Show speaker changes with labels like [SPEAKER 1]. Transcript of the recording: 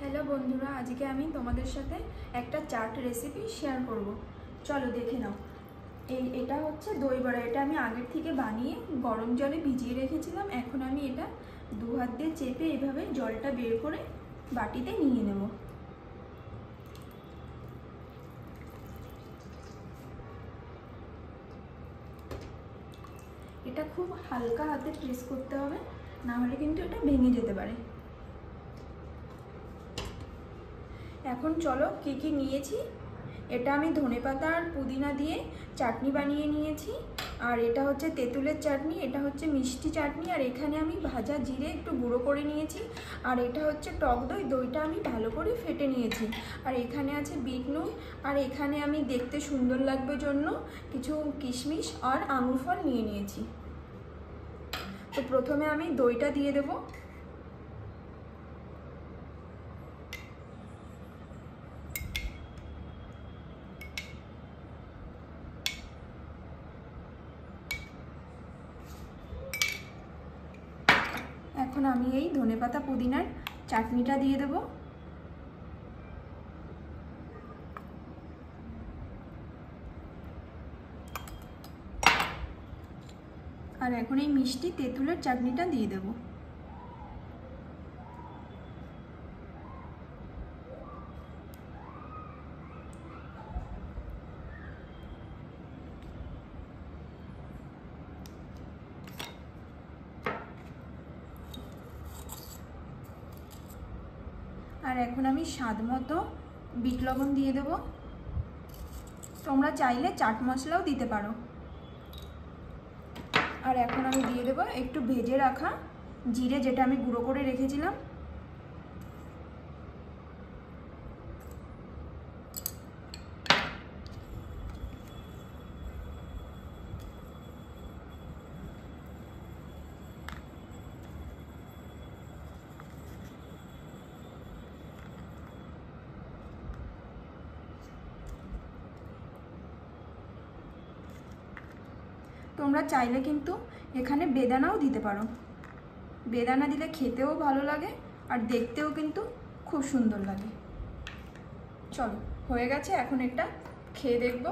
[SPEAKER 1] Hello বন্ধুরা, আজকে আমি তোমাদের সাথে একটা চাট রেসিপি শেয়ার করব। চলো দেখে নাও। এটা হচ্ছে দই বড়া। এটা আমি আগের থেকে বানিয়ে গরম জলে ভিজিয়ে রেখেছিলাম। এখন আমি এটা দু হাত দিয়ে চেপে এভাবে জলটা বের করে বাটিতে নিয়ে নেব। এটা খুব হালকা হাতে প্রেস করতে হবে, না হলে কিন্তু এটা ভেঙে যেতে পারে। এখন চলো কি কি নিয়েছি। এটা আমি ধনেপাতা আর পুদিনা দিয়ে চাটনি বানিয়ে নিয়েছি। আর এটা হচ্ছে তেঁতুলের চাটনি, এটা হচ্ছে মিষ্টি চাটনি। আর এখানে আমি ভাজা জিরে একটু গুঁড়ো করে নিয়েছি। আর এটা হচ্ছে টক দই, দইটা আমি ভালো করে ফেটে নিয়েছি। আর এখানে আছে বিট নুন। আর এখানে আমি দেখতে সুন্দর লাগবে জন্য কিছু কিশমিশ আর আঙুর ফল নিয়ে নিয়েছি। তো প্রথমে আমি দইটা দিয়ে দেবো। এখন আমি এই ধনেপাতা পুদিনার চাটনিটা দিয়ে দেব। আর এখন এই মিষ্টি তেঁতুলের চাটনিটা দিয়ে দেব। আর এখন আমি স্বাদ মতো বিট লবণ দিয়ে দেব। তোমরা চাইলে চাট মশলাও দিতে পারো। আর এখন আমি দিয়ে দেব একটু ভেজে রাখা জিরে, যেটা আমি গুঁড়ো করে রেখেছিলাম। তোমরা চাইলে কিন্তু এখানে বেদানাও দিতে পারো। বেদানা দিলে খেতেও ভালো লাগে আর দেখতেও কিন্তু খুব সুন্দর লাগে। চলো, হয়ে গেছে। এখন এটা খেয়ে দেখবো।